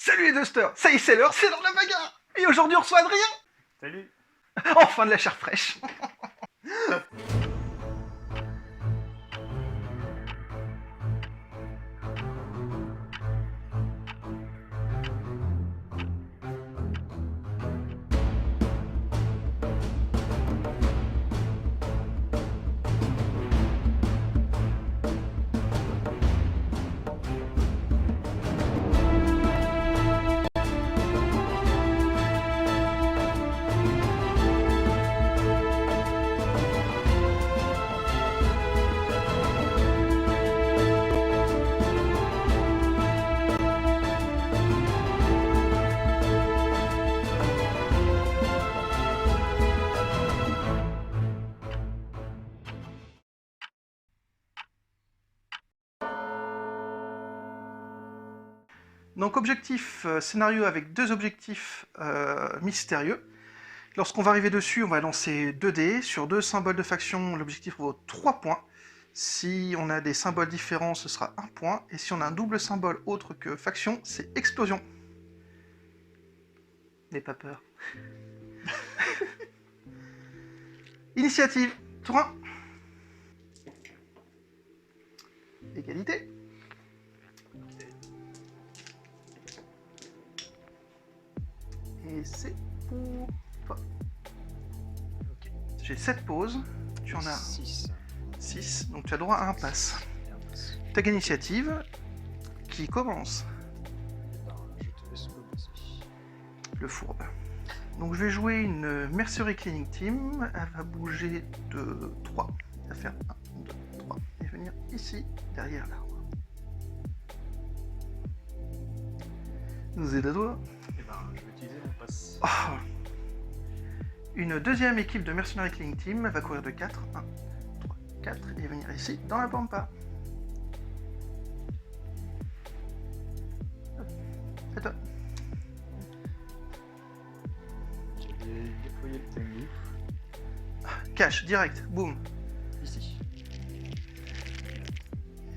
Salut les Dusters, ça y est c'est l'heure, c'est l'heure de la bagarre. Et aujourd'hui on reçoit Adrien. Salut. Enfin de la chair fraîche. Donc objectif scénario avec deux objectifs mystérieux. Lorsqu'on va arriver dessus, on va lancer 2 dés. Sur 2 symboles de faction, l'objectif vaut 3 points. Si on a des symboles différents, ce sera 1 point. Et si on a un double symbole autre que faction, c'est explosion. N'aie pas peur. Initiative, tour 1. Égalité. Et c'est pour toi. Ok. J'ai 7 pauses. Tu en as 6. 6, donc tu as droit à un pass. Et un pass. Tag initiative qui commence. Eh ben, je te laisse commencer. Le fourbe. Donc je vais jouer une Mercery Cleaning Team. Elle va bouger de 3. Elle va faire 1, 2, 3. Et venir ici, derrière l'arbre. Nous aide à toi. Eh ben, je vais utiliser mon pass. Oh. Une deuxième équipe de Mercenary Cleaning Team va courir de 4. 1, 3, 4. Et venir ici, dans la pampa. C'est toi. Je vais déployer le Tengu. Cache, direct, boum. Ici.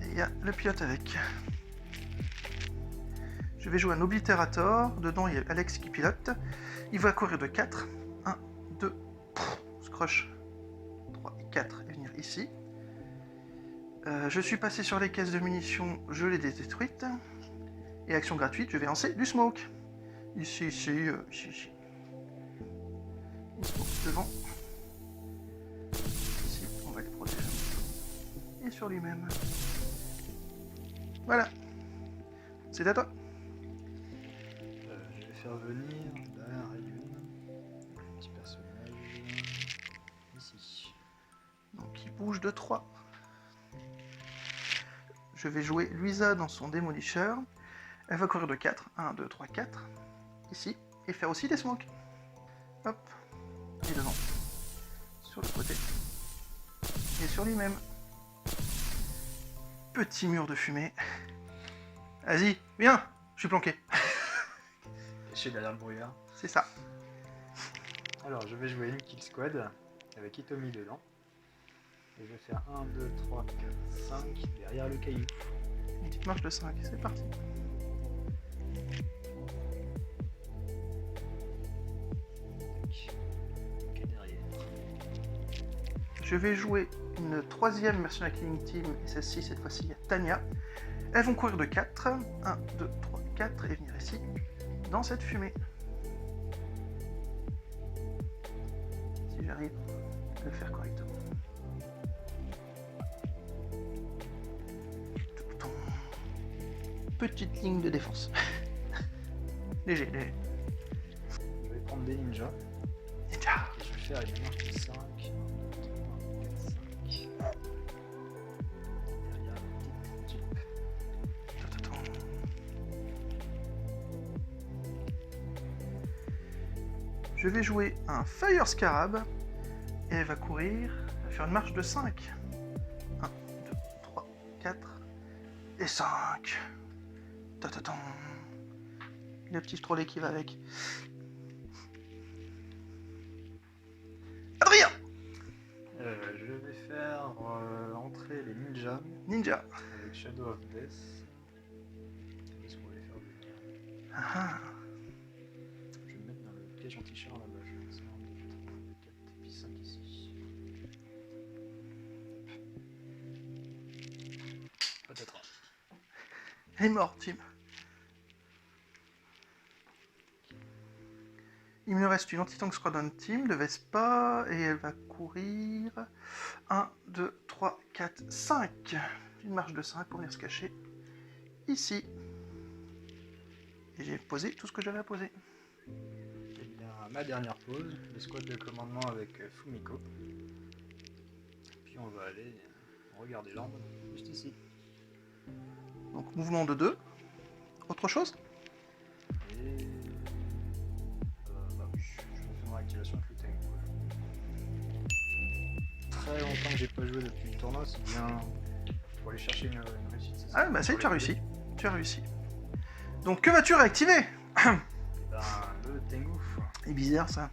Et il y a le pilote avec. Je vais jouer un oblitérator. Dedans, il y a Alex qui pilote. Il va courir de 4. 1, 2, scrush. 3 et 4 et venir ici. Je suis passé sur les caisses de munitions, je les ai détruites. Et action gratuite, je vais lancer du smoke. Ici, ici, ici. Smoke devant. Ici, on va les protéger. Et sur lui-même. Voilà. C'est à toi. Je vais faire venir la Rayun. Petit personnage. Ici. Donc il bouge de 3. Je vais jouer Luisa dans son démolisseur. Elle va courir de 4. 1, 2, 3, 4. Ici. Et faire aussi des smokes. Hop. Et devant. Sur le côté. Et sur lui-même. Petit mur de fumée. Vas-y, viens. Je suis planqué. Caché derrière le brouillard. C'est ça. Alors, je vais jouer une kill squad avec Itomi dedans. Et je vais faire 1, 2, 3, 4, 5 derrière le caillou. Une petite marche de 5. C'est parti. Ok, derrière. Je vais jouer une troisième Mercenary Cleaning Team. Et celle-ci, cette fois-ci, il y a Tania. Elles vont courir de 4. 1, 2, 3, 4. Et venir ici. Dans cette fumée. Si j'arrive à le faire correctement. Petite ligne de défense. Léger, léger. Je vais prendre des ninjas. Ninja. Et je vais faire une marche de 5. 1, 2, 3, 4, 5. Derrière la petite jeep. Attends. Je vais jouer un Fire Scarab. Et elle va courir. Elle va faire une marche de 5. 1, 2, 3, 4. Et 5. Tatatam. Le petit trolley qui va avec. Adrien. Je vais faire entrer les ninjas Ninja. avec Shadow of Death. Qu'est-ce qu'on va les faire venir? Ah. Je vais me mettre dans le piège anti-char là-bas. Je vais faire 1, 2, 3, 4, et puis 5 ici. Peut-être. Elle est morte, Tim. Il me reste une anti-tank squadron team de Vespa et elle va courir 1, 2, 3, 4, 5. Une marche de 5 pour venir se cacher ici. Et j'ai posé tout ce que j'avais à poser. Eh bien, ma dernière pause, le squad de commandement avec Fumiko. Puis on va aller regarder l'arbre juste ici. Donc mouvement de 2. Autre chose? Et. Bah oui, je vais faire mon activation avec le Tengu. Très longtemps que j'ai pas joué depuis le tournoi, c'est bien pour aller chercher une réussite. C'est ça. Ah bah ça y est, tu as réussi. Tu as réussi. Donc que vas-tu réactiver? Ben, le Tengu. C'est bizarre ça.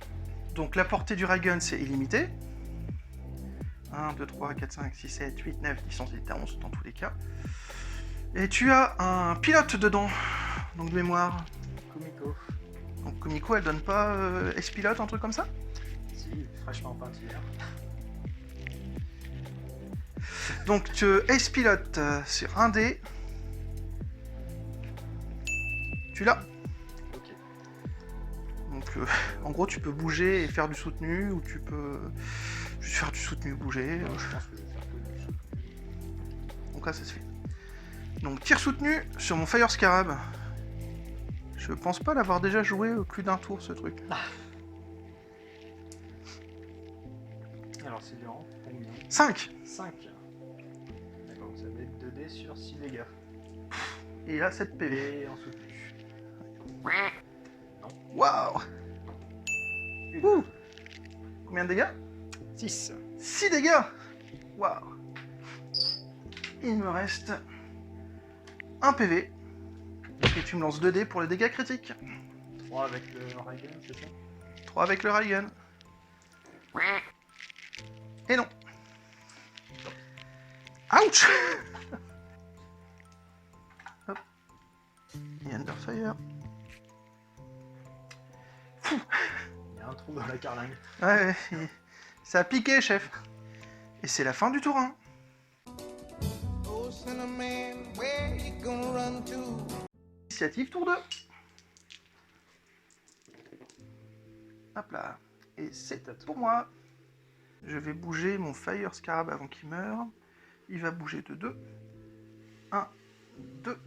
Donc la portée du Raygun c'est illimité. 1, 2, 3, 4, 5, 6, 7, 8, 9, 10, 11, 11 dans tous les cas. Et tu as un pilote dedans. Donc de mémoire. Kumiko. Donc Kumiko elle donne pas S-pilote, un truc comme ça? Si, fraîchement peinte hier. Donc tu S-pilote sur un dé. Tu l'as. Ok. Donc en gros tu peux bouger et faire du soutenu ou tu peux juste faire du soutenu bouger. Je pense que je vais faire que du soutenu. Donc là ça se fait. Donc tir soutenu sur mon Fire Scarab. Je pense pas l'avoir déjà joué au plus d'un tour ce truc. Alors c'est du rang, combien? 5. 5. D'accord, donc ça va être 2D sur 6 dégâts. Et il a 7 PV. Et en soutenu. Waouh. Ouh. Combien de dégâts? 6. 6 dégâts. Waouh. Il me reste 1 PV. Et tu me lances 2 dés pour les dégâts critiques. 3 avec le Raygun, c'est ça? 3 avec le Raygun. Et non. Ouch. Hop. Et Underfire. Il y a un trou dans la carlingue. Ouais, ça a piqué, chef. Et c'est la fin du tour 1. Oh, Cinnamon, where you gonna run to? Initiative tour 2. Hop là. Et c'est pour moi. Je vais bouger mon Fire Scarab avant qu'il meure. Il va bouger de 2. 1, 2.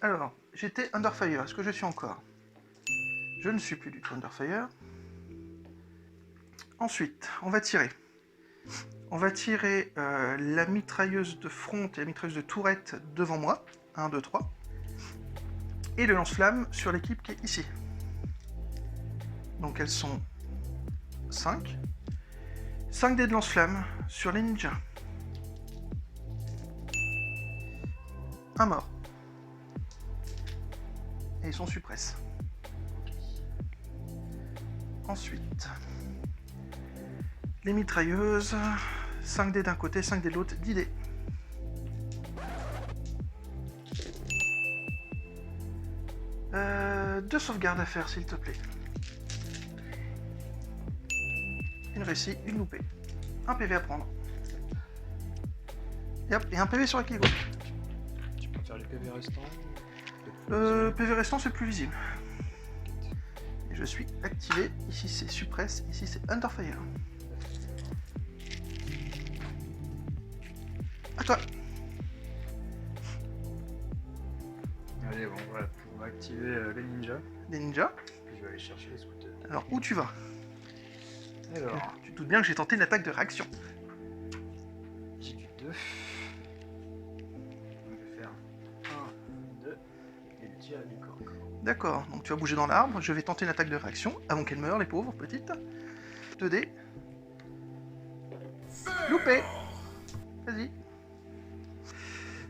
Alors, j'étais Underfire. Est-ce que je suis encore? Je ne suis plus du tout Underfire. Ensuite, on va tirer. On va tirer la mitrailleuse de front et la mitrailleuse de tourette devant moi. 1, 2, 3. Et le lance-flamme sur l'équipe qui est ici. Donc elles sont 5. 5 dés de lance-flamme sur les ninjas. Un mort. Et ils sont suppress. Ensuite, les mitrailleuses. 5 dés d'un côté, 5 dés de l'autre, 10 dés. Deux sauvegardes à faire, s'il te plaît. Une réussie, une loupée. Un PV à prendre. Et hop, et un PV sur la Kigo. Tu peux faire les PV restants? PV restant, c'est plus visible. Et je suis activé. Ici, c'est Suppress. Ici, c'est Underfire. À toi. Allez, bon, voilà, on va activer les ninjas. Des ninjas. Puis je vais aller chercher les scooters. Alors, où tu vas? Alors, Tu te doutes bien que j'ai tenté une attaque de réaction. j'ai du 2. Donc je vais faire 1, 2, et le tir du corps. D'accord, donc tu vas bouger dans l'arbre. Je vais tenter une attaque de réaction avant qu'elle meure, les pauvres petites. 2 dés. Loupé. Vas-y.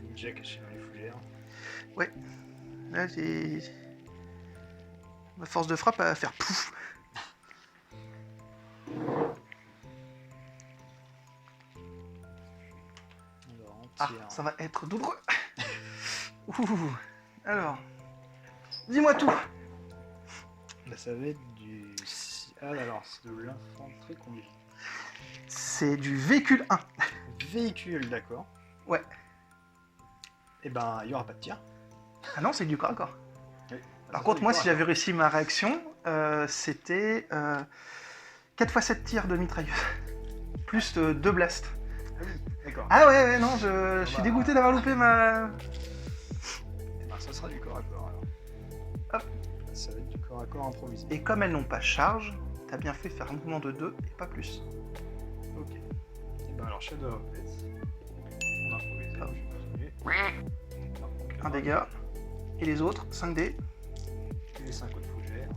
Ninja caché dans les fougères. Ouais. Là, j'ai... Ma force de frappe à faire pouf. Alors, on Ah, tire. ça va être douloureux. Ouh. Alors, dis-moi tout. Bah, ça va être du... Ah, alors, c'est de l'infanterie conduite. C'est du véhicule 1. Véhicule, d'accord. Ouais. Et ben, il n'y aura pas de tir. Ah non, c'est du corps à corps. Oui. Par contre, moi, si j'avais réussi ma réaction, c'était 4 x 7 tirs de mitrailleuse. Plus 2 blasts. Ah oui, d'accord. Ah ouais, non, je suis bah. dégoûté d'avoir loupé ma... Et ben, ça sera du corps à corps, alors. Hop. Ça va être du corps à corps improvisé. Et comme elles n'ont pas charge, t'as bien fait faire un mouvement de 2 et pas plus. Ok. Et ben, alors, Shadow of Death. On a improvisé, Ah. je vais continuer. Un dégât. Et les autres, 5 dés, Et les 5 autres fougères.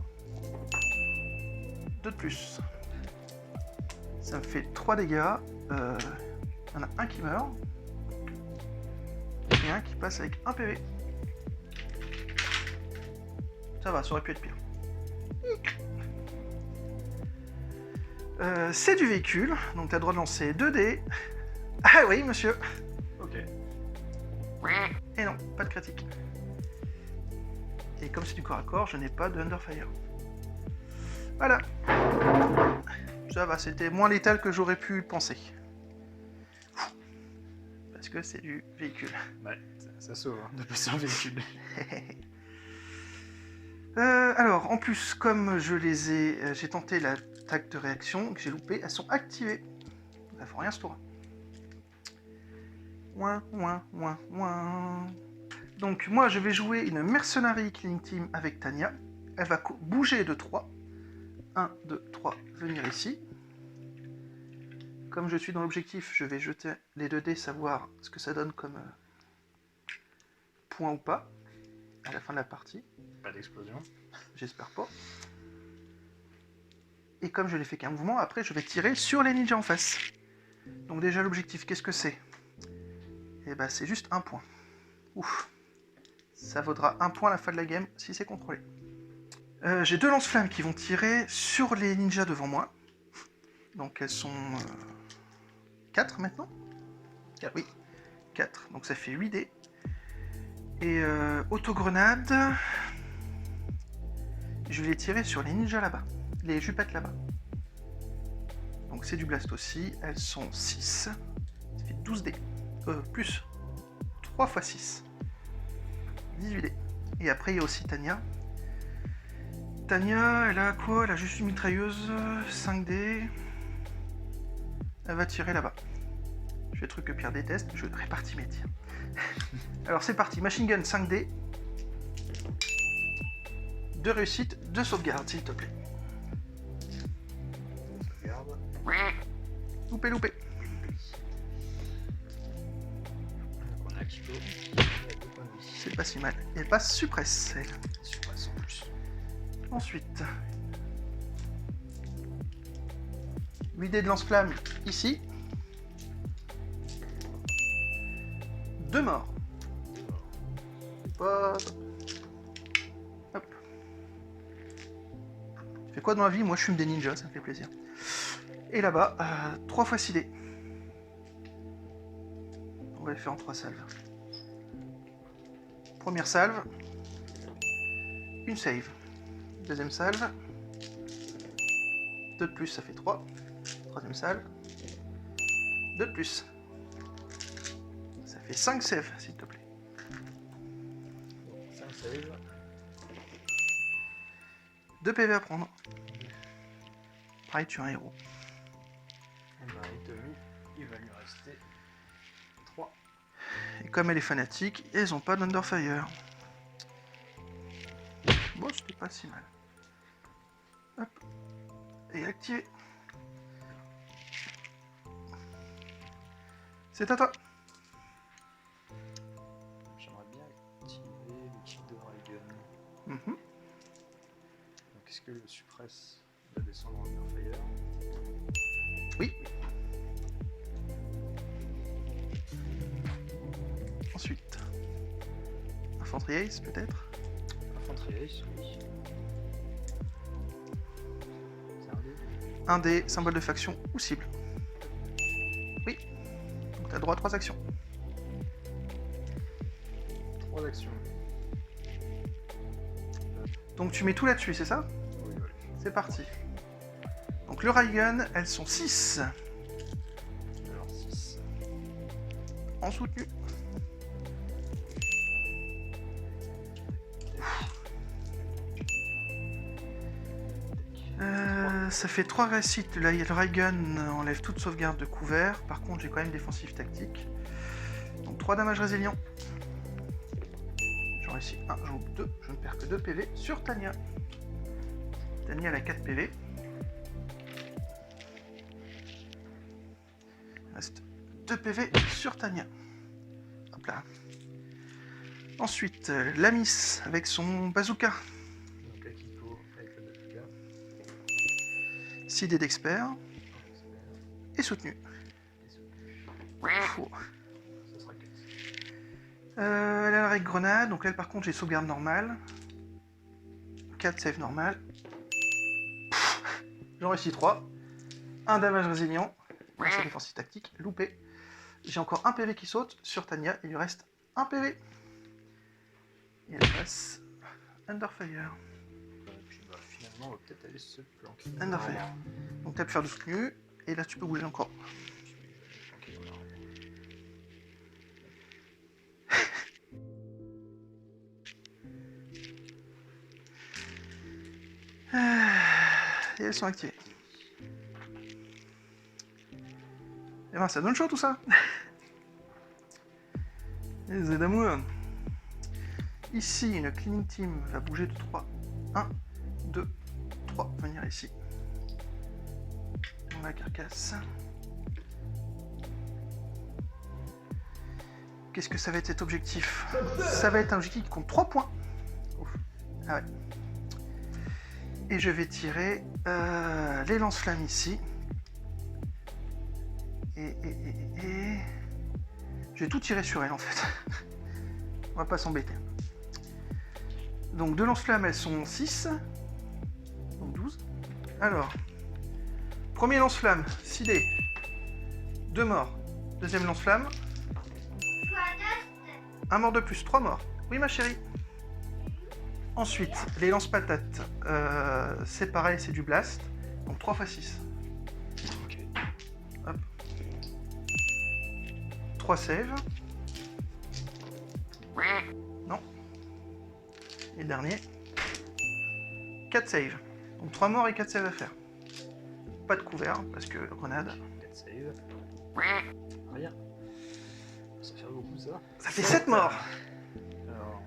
2 de plus. Ça me fait 3 dégâts. Il y en a un qui meurt. Et un qui passe avec 1 PV. Ça va, ça aurait pu être pire. C'est du véhicule, donc tu as le droit de lancer 2 dés. Ah oui, monsieur. Ok. Et non, pas de critique. Et comme c'est du corps à corps, je n'ai pas de Underfire. Voilà. Ça va, c'était moins létal que j'aurais pu penser. Parce que c'est du véhicule. Ouais, ça sauve hein, de passer en véhicule. Alors, en plus, comme j'ai tenté l'attaque de réaction que j'ai loupé, elles sont activées. Ça fait rien ce tour. Ouin. Donc, moi, je vais jouer une Mercenary Killing Team avec Tania. Elle va bouger de 3. 1, 2, 3, venir ici. Comme je suis dans l'objectif, je vais jeter les 2 dés, savoir ce que ça donne comme point ou pas à la fin de la partie. Pas d'explosion. J'espère pas. Et comme je n'ai fait qu'un mouvement, après je vais tirer sur les ninjas en face. Donc déjà l'objectif, qu'est-ce que c'est? Et bah c'est juste 1 point. Ouf. Ça vaudra 1 point à la fin de la game si c'est contrôlé. J'ai 2 lance-flammes qui vont tirer sur les ninjas devant moi. Donc elles sont 4 maintenant? 4. Oui, 4. Donc ça fait 8 dés. Et autogrenade, je vais les tirer sur les ninjas là-bas, les jupettes là-bas. Donc c'est du blast aussi, elles sont 6, ça fait 12 dés, plus 3 x 6, 18 dés. Et après il y a aussi Tania. Tania, elle a quoi? Elle a juste une mitrailleuse, 5 dés. Elle va tirer là-bas. Je fais le truc que Pierre déteste, je répartis mes tirs. Alors c'est parti, machine gun 5D. 2 réussites, 2 sauvegardes s'il te plaît. Sauvegarde. Loupé. Donc on a Kilo. Il a 2 points de vie. C'est pas si mal. Et elle passe suppresse, elle. Suppresse en plus. Ensuite. 8 dés de lance-flamme ici. 2 morts. Hop. Hop. Tu fais quoi dans la vie? Moi je fume des ninjas, ça me fait plaisir. Et là-bas, 3 x 6 dés. On va les faire en 3 salves. Première salve. Une save. Deuxième salve. 2 de plus, ça fait 3. Troisième salve. 2 de plus. Ça fait 5 saves, s'il te plaît. 5 save. 2 PV à prendre. Pareil, tu es un héros. On a un demi. Il va lui rester 3. Et comme elle est fanatique, elles ont pas d'Underfire. Bon, c'était pas si mal. Hop. Et activé. C'est à toi. J'aimerais bien activer le kit de Raygun. Mhm. Donc est-ce que le suppresse va descendre en Underfire? Oui. Ensuite. Infanterie Ace, peut-être. Infanterie Ace, oui. C'est un dé. Un des symboles de faction ou cible. Oui. Donc t'as droit à 3 actions. 3 3 actions. Donc tu mets tout là-dessus, c'est ça? Oui, voilà. C'est parti. Donc le Raygun, elles sont 6 Alors 6. en soutenu. Ça fait 3 réussites. Là, le Raygun enlève toute sauvegarde de couvert. Par contre, j'ai quand même défensif tactique. Donc 3 dommages résilients. J'en réussis 1, j'en loupe 2. Je ne perds que 2 PV sur Tania. Tania, elle a 4 PV. Il reste 2 PV sur Tania. Hop là. Ensuite, Lamis avec son bazooka. Donc Akiko avec le bazooka. 6 dés d'expert. Et soutenu. Et soutenu. Fou. Ça sera 4. Elle a la règle grenade, donc là par contre j'ai sauvegarde normale. 4 save normal. J'en réussis 3. 1 damage résilient. C'est défensif tactique, loupé. J'ai encore un PV qui saute sur Tania, il lui reste un PV. Et elle passe Underfire. Puis bah, finalement, on va peut-être aller se planquer. Underfire. Donc tu as pu faire de soutenu, et là tu peux bouger encore. Puis, je vais me planquer dans l'arbre. Et elles sont activées. Et ben ça donne chaud tout ça. Les aides d'amour. Ici, une cleaning team va bouger de 3. 1, 2, 3. Venir ici. Dans la carcasse. Qu'est-ce que ça va être cet objectif? Ça va être un objectif qui compte 3 points. Ouf. Ah ouais. Et je vais tirer les lance-flammes ici. Et... Je vais tout tirer sur elle en fait. On va pas s'embêter. Donc 2 lance-flammes, elles sont 6. Donc 12. Alors, premier lance-flamme, 6 dés. 2 morts. Deuxième lance-flamme. 1 mort de plus, 3 morts. Oui ma chérie. Ensuite, les lance-patates, c'est pareil, c'est du blast. Donc 3 x 6. Ok. Hop. 3 save. Non. Et le dernier. 4 save. Donc 3 morts et 4 save à faire. Pas de couvert, parce que grenade. 4 save. Rien. Ça fait beaucoup ça. Ça fait 7 morts. Alors.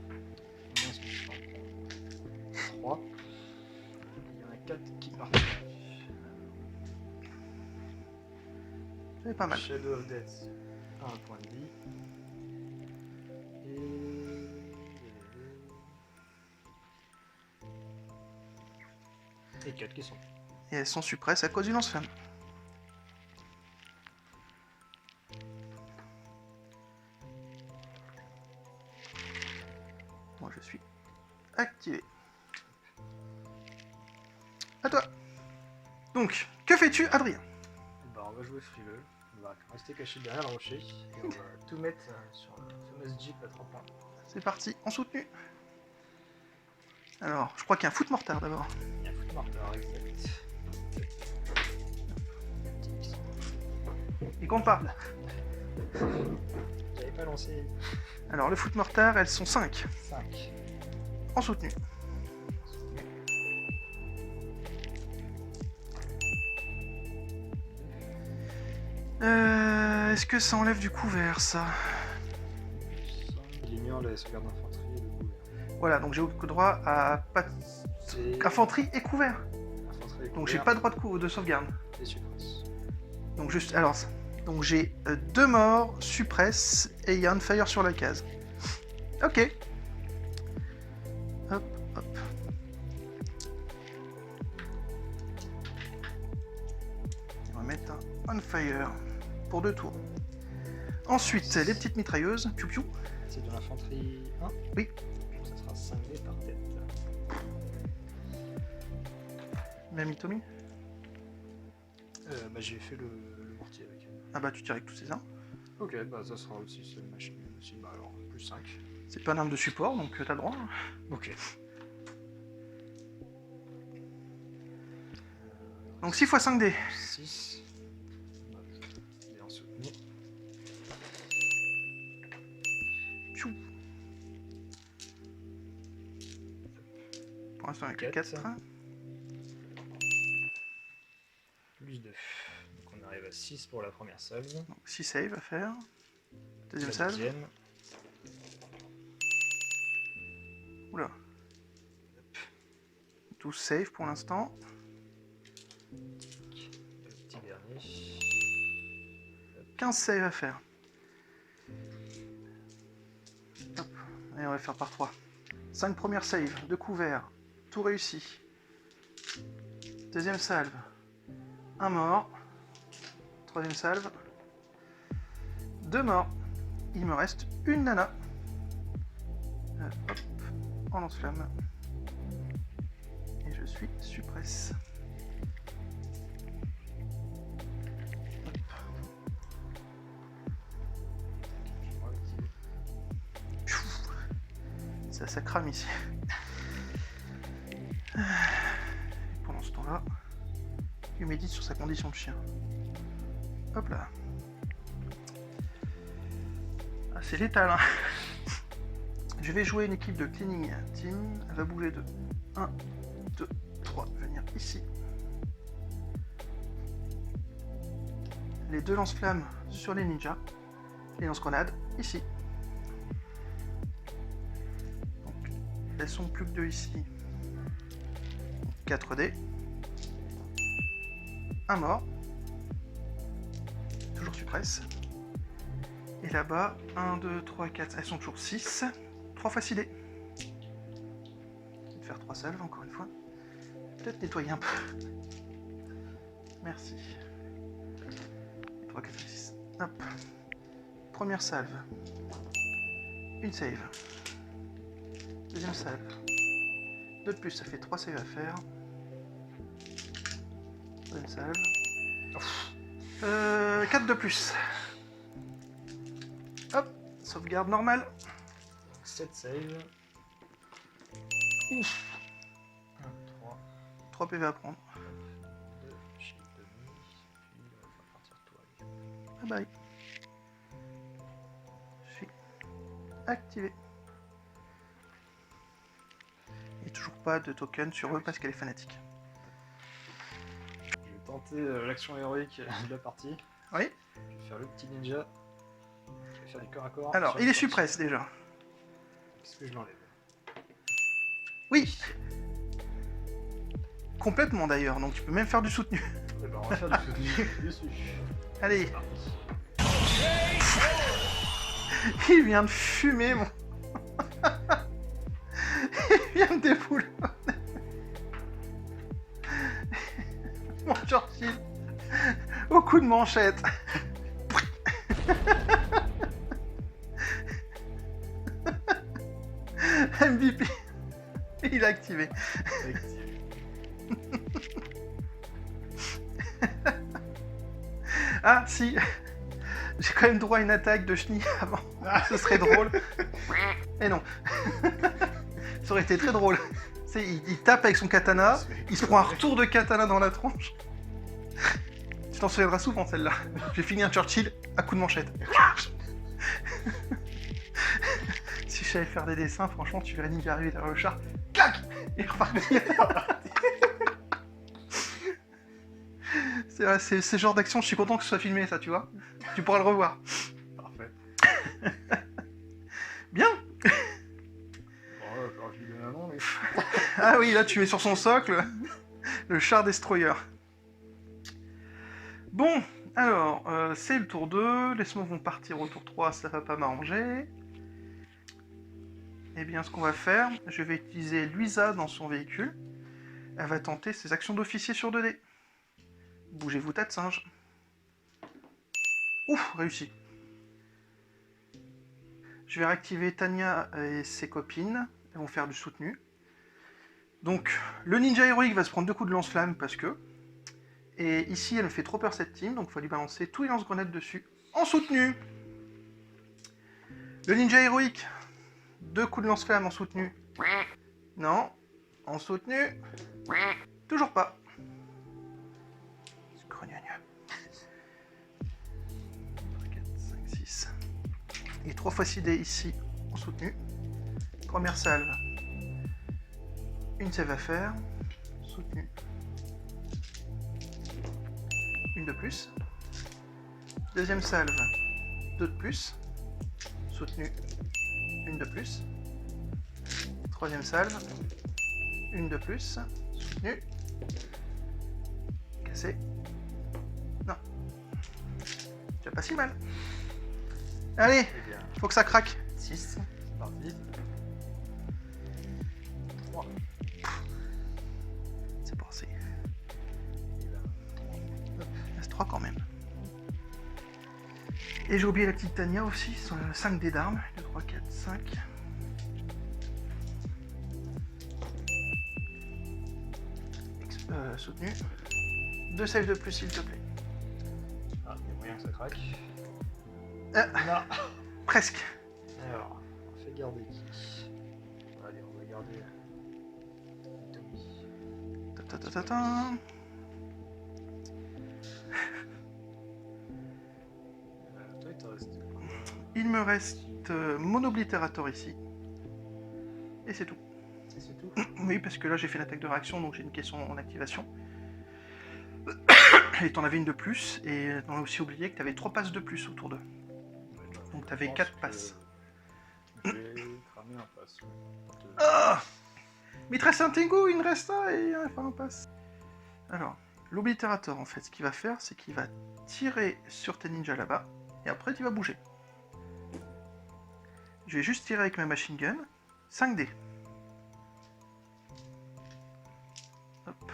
Combien est-ce que je prends 3. Il y en a 4 qui partent. C'est pas mal. Shadow of Death, 1 point de vie. Et 4 qui sont. Et elles sont suppresses à cause du lance-flamme. Moi je suis activé. À toi. Donc, que fais-tu, Adrien? Bah, on va jouer frileux. On va rester caché derrière le rocher. Et on va tout mettre sur la fameuse Jeep à 3 points. C'est parti, en soutenu. Alors, je crois qu'il y a un foot mortar d'abord. Il y a un foot mortar, exact. Il compte pas. J'avais pas lancé Alors, le foot mortar, elles sont 5 5. en soutenu. Est-ce que ça enlève du couvert, ça? Il ignore la sauvegarde d'infanterie et le couvert. Voilà, donc j'ai droit à pas infanterie et couvert. Infanterie et Donc j'ai couvert, pas droit de sauvegarde. et suppresse. Donc juste, alors, donc j'ai 2 morts, suppresse, et il y a un fire sur la case. Ok. Hop, hop. On va mettre un on fire pour 2 tours. Ensuite, les petites mitrailleuses, piou piou. C'est de l'infanterie 1. Oui. Donc ça sera 5 dés par tête. Mamie Tommy. Bah j'ai fait le mortier avec elle. Ah bah tu tires avec tous ces armes. Ok, bah ça sera aussi cette machine aussi, bah alors plus 5. C'est pas une arme de support, donc t'as le droit. Ok. Donc 6 x 5 dés. 6. Bien soutenu. Piou. Pour l'instant avec 4. 4. Plus 2. Donc on arrive à 6 pour la première salve. Donc 6 save à faire. Deuxième La salve. deuxième. Oula. 12 save pour l'instant. Le petit dernier. 15 save à faire. Hop. Allez, on va faire par 3. 5 premières saves, de couvert. Tout réussi. Deuxième salve. Un mort. Troisième salve. 2 morts. Il me reste une nana. Hop. En lance-flamme. Et je suis suppresse. Ça crame ici. Et pendant ce temps-là, il médite sur sa condition de chien. Hop là. Ah, c'est létal, hein. Je vais jouer une équipe de cleaning team. Elle va bouger de 1, 2, 3. Venir ici. Les 2 lance-flammes sur les ninjas. Les lance-grenades ici. Elles sont plus que 2 ici. 4 dés. Un mort. Toujours suppresse. Et là-bas, 1, 2, 3, 4. Elles sont toujours 6. 3 fois 6 dés. Je vais faire 3 salves encore une fois. Peut-être nettoyer un peu. Merci. 3, 4, 6. Hop. Première salve. Une save. Deuxième salve. 2 de plus, ça fait 3 saves à faire. Deuxième salve. 4 de plus. Hop, sauvegarde normale. 7 save. Ouf. 1, 3. 3 PV à prendre. 2, shield demi. Puis on va faire partir toi. Bye bye. Je suis activé. Et toujours pas de token sur eux parce qu'elle est fanatique. Je vais tenter l'action héroïque de la partie. Oui. Je vais faire le petit ninja. Je vais faire du corps à corps. Alors, sur il une est partie. suppresse déjà. Est-ce que je l'enlève? Oui. Complètement d'ailleurs, donc tu peux même faire du soutenu. Eh ben, on va faire du soutenu dessus. Allez, C'est parti. il vient de fumer mon... il vient de déboulonner. Mon Churchill. Au coup de manchette. MVP. Il a activé. Ah si. J'ai quand même droit à une attaque de chenille avant. Ce serait drôle. Et non. Ça aurait été très drôle. Tu sais, il tape avec son katana, il se prend un retour de katana dans la tronche. Tu t'en souviendras souvent celle-là. J'ai fini un Churchill à coup de manchette. Si je savais faire des dessins, franchement, tu verrais Ninja arriver derrière le char. Clac. Et repartir. C'est vrai, c'est ce genre d'action, je suis content que ce soit filmé, ça, tu vois. Tu pourras le revoir. Parfait. Bien. Bon, alors je lui donne un nom, mais... Ah oui, là, tu mets sur son socle le char destroyer. Bon, alors, c'est le tour 2. Les smokes vont partir au tour 3, ça va pas m'arranger. Eh bien, ce qu'on va faire, je vais utiliser Luisa dans son véhicule. Elle va tenter ses actions d'officier sur 2D. Bougez-vous, tas de singe. Ouf, réussi. Je vais réactiver Tania et ses copines. Elles vont faire du soutenu. Donc, le ninja héroïque va se prendre 2 coups de lance-flamme parce que... Et ici, elle me fait trop peur cette team, donc il faut lui balancer tous les lance-grenades dessus. En soutenu. Le ninja héroïque. 2 coups de lance-flamme en soutenu. Non. En soutenu. Toujours pas. Scrognogno. 4, 5, 6. Et 3 fois 6 dés ici en soutenu. Première salve. Une save à faire. Soutenu. Une de plus. Deuxième salve. 2 de plus. Soutenu. Une de plus. Troisième salve. Une de plus. Soutenu. Cassé. Non. C'est pas si mal. Allez, Eh bien, faut que ça craque. 6. C'est parti. 3. C'est pas assez. Et là, Il reste 3 quand même. Et j'ai oublié la petite Tania aussi, 5 dés d'armes. 2, 3, 4, 5. Soutenu. 2 saves de plus s'il te plaît. ah, il y a moyen que ça craque. Ah, Non. presque. Alors, on fait garder qui? Allez, on va garder Tommy. Ta ta ta ta ta. Toi, il te reste quoi? Il me reste Monoblitérator ici. Et c'est tout. Et c'est tout? Oui, parce que là j'ai fait l'attaque de réaction, donc j'ai une question en activation. Et t'en avais une de plus, et t'en as aussi oublié que t'avais 3 passes de plus autour d'eux. Donc t'avais 4 passes. Je vais cramer un pass. Ouais. Ah, mais il te reste un Tengu, il me reste un, et enfin un passe. Alors, l'Oblitérator en fait, ce qu'il va faire, c'est qu'il va tirer sur tes ninjas là-bas, et après tu vas bouger. Je vais juste tirer avec ma machine gun. 5 dés. Hop.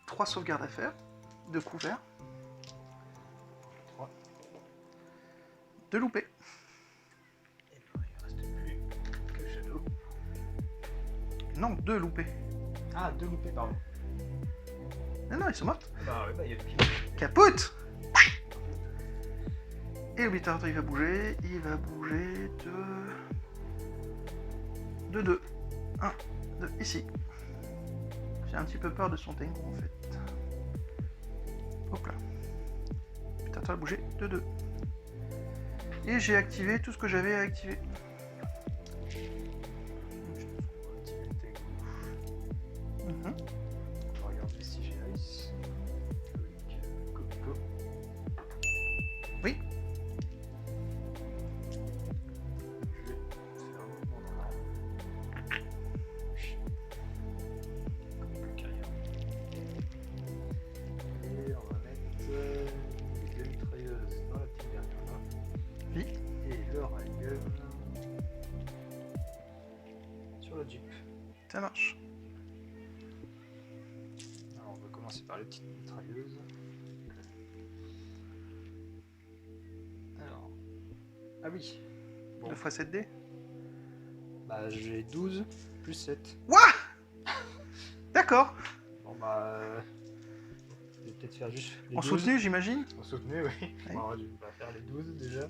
3 sauvegardes à faire. 2 couverts. 3. 2 loupés. Et ben, il reste plus que Shadow. Non, 2 loupés. Ah, 2 loupés, pardon. Non, non, ils sont morts. Bah ouais, bah il y a plus. Capote. Et l'Oblitérator, il va bouger. Il va bouger de 2. 1, 2, ici. J'ai un petit peu peur de son Tengu en fait. Hop là. L'Oblitérator a bougé de 2. Et j'ai activé tout ce que j'avais à activer. Mhm. On va regarder si j'ai Ice. Avec Coco. Oui. Je vais faire un mouvement dans l'arbre. Comme carrière. Et on va mettre les deux mitrailleuses dans la petite dernière là. Oui. Et le railgun sur le Jeep. Ça marche. Alors, on va commencer par les petites mitrailleuses. Alors. Ah oui. Bon. 2 fois 7 dés. Bah j'ai 12 plus 7. Ouah. Peut-être Bon bah. Je vais peut-être faire juste les En 12. soutenu, j'imagine. En soutenu, oui. Oui. Bon, je vais pas faire les 12 déjà. Ça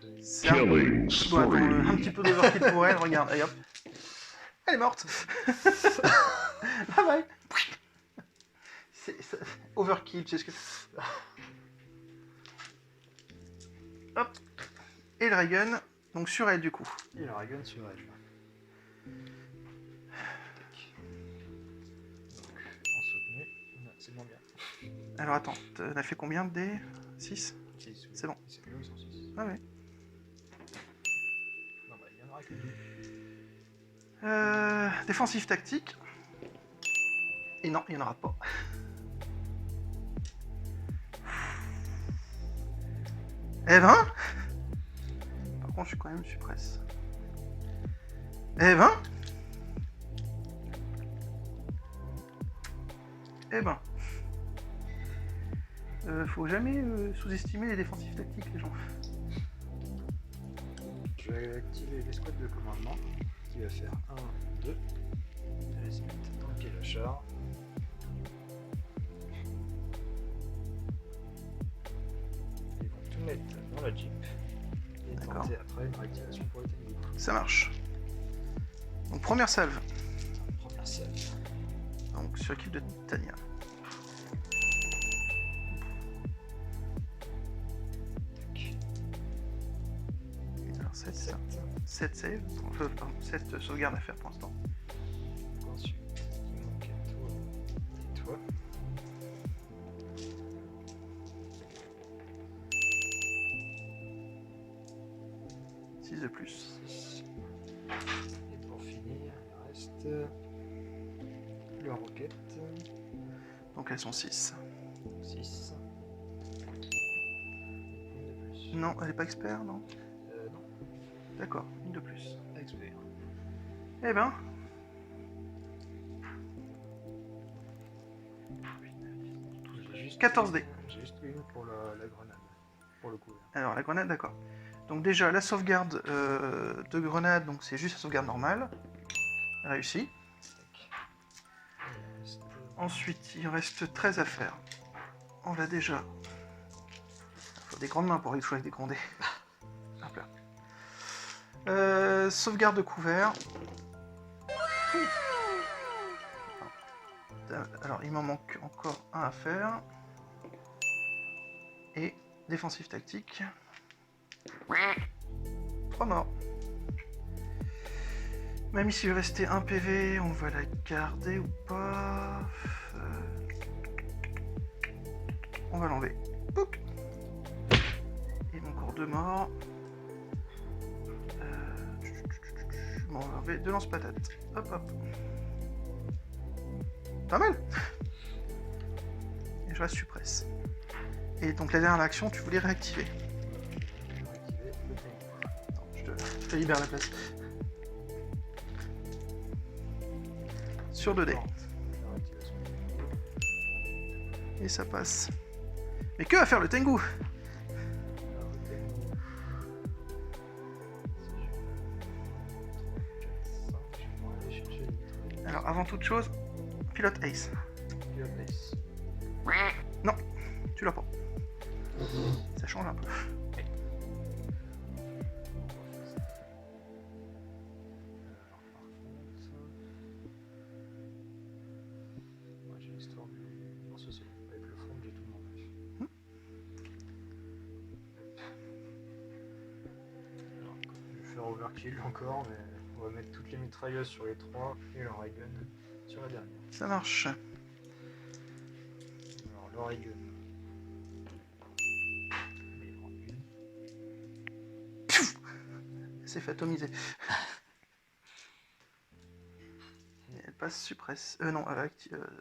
peut- C'est un... Killing Bon, attends, spree. un petit peu d'overkill pour elle, regarde, allez hop. Elle est morte. Bye bye. C'est overkill, tu sais ce que... Hop. Et le raygun, donc sur elle du coup. Et le railgun sur elle. Donc, en soutenu, c'est bon bien. Alors attends, t'en as fait combien de dés 6 Six, oui. C'est bon. C'est plus, ils sont 6. Ah ouais. Non bah il y en aura que 2. Défensif tactique. Et non, il n'y en aura pas. Eh ben. Par contre, je suis quand même suppresse. Eh ben. Eh ben. Faut jamais sous-estimer les défensifs tactiques, les gens. Je vais activer l'escouade de commandement qui va faire 1, 2. Je vais se mettre tanker le char. Ils vont tout mettre dans la Jeep. Et D'accord. tenter après une réactivation pour le Tengu. Ça marche. Donc première salve. Première salve. Donc sur l'équipe de Tania. Tac. Alors 7, 7. 7 save. Pardon, 7 sauvegardes à faire pour l'instant. Ensuite, il manque à toi et toi. De plus. 6. Et pour finir, il reste le roquette. Donc elles sont 6. 6. Une de plus. Non, elle est pas expert, non? Non, D'accord, une de plus. expert. Eh ben. 14 dés. J'ai juste une pour la grenade. Pour le couvert. Alors la grenade, d'accord. Donc déjà la sauvegarde de grenade, donc c'est juste la sauvegarde normale. Réussi. Tac. Il reste Ensuite, il reste 13 à faire. On l'a déjà. Il faut des grandes mains pour aller jouer avec des grondés. Hop là. Sauvegarde de couvert. Alors, il m'en manque encore un à faire. Et défensif tactique. 3 morts. Même s'il restait un PV, on va la garder ou pas. On va l'enlever. Pouc. Et encore 2 morts. Bon, on va enlever 2 lance-patates. Hop hop. Pas mal. Et je reste suppresse. Et donc la dernière action, tu voulais réactiver. réactivé le Tengu. Attends, je te libère la place. Sur 2 dés. La réactivation du Tengu. Et ça passe. Mais que va faire le Tengu? Alors, le Tengu. Si je... 3, 4, 5, je vais aller chercher le truc. Alors avant toute chose, pilote Ace. Pilote Ace. Non, tu l'as pas. Ça change un peu. Moi j'ai l'histoire du. Non, c'est avec le front, j'ai tout demandé. Alors, je vais faire overkill encore, mais on va mettre toutes les mitrailleuses sur les 3 et le ray gun sur la dernière. Ça marche. Alors, le ray gun. Mais en une. C'est fait atomiser. Et elle passe suppresse. Non,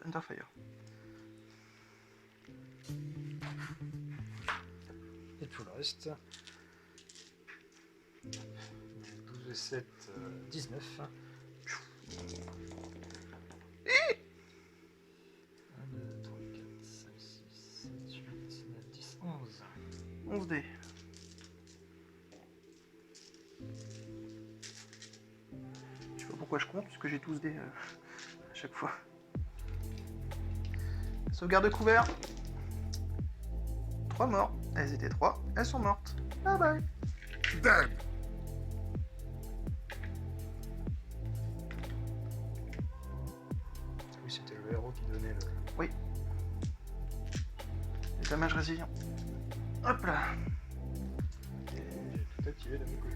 Underfire. Et tout le reste. 12 et 7, 19. 1, 2, 3, 4, 5, 6, 7, 8, 9, 10, 11. 11 dés. Je sais pas pourquoi je compte, puisque j'ai 12 dés à chaque fois. Sauvegarde de couvert. 3 morts. Elles étaient 3. Elles sont mortes. Bye bye. Dead. Oui, c'était le héros qui donnait le. Oui. Les dommages résilients. Hop là. J'ai tout activé de mon côté.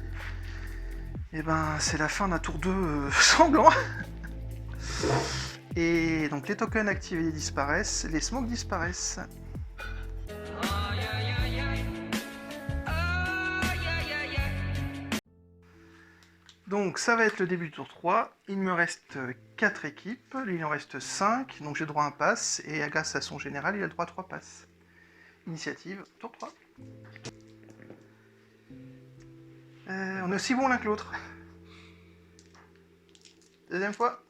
Et ben, c'est la fin d'un tour 2 sanglant. Et donc les tokens activés disparaissent, les smokes disparaissent. Donc ça va être le début du tour 3. Il me reste 4 équipes, lui il en reste 5, donc j'ai droit à un pass, et grâce à son général, il a le droit à 3 passes. Initiative, tour 3. On est aussi bon l'un que l'autre. Deuxième fois.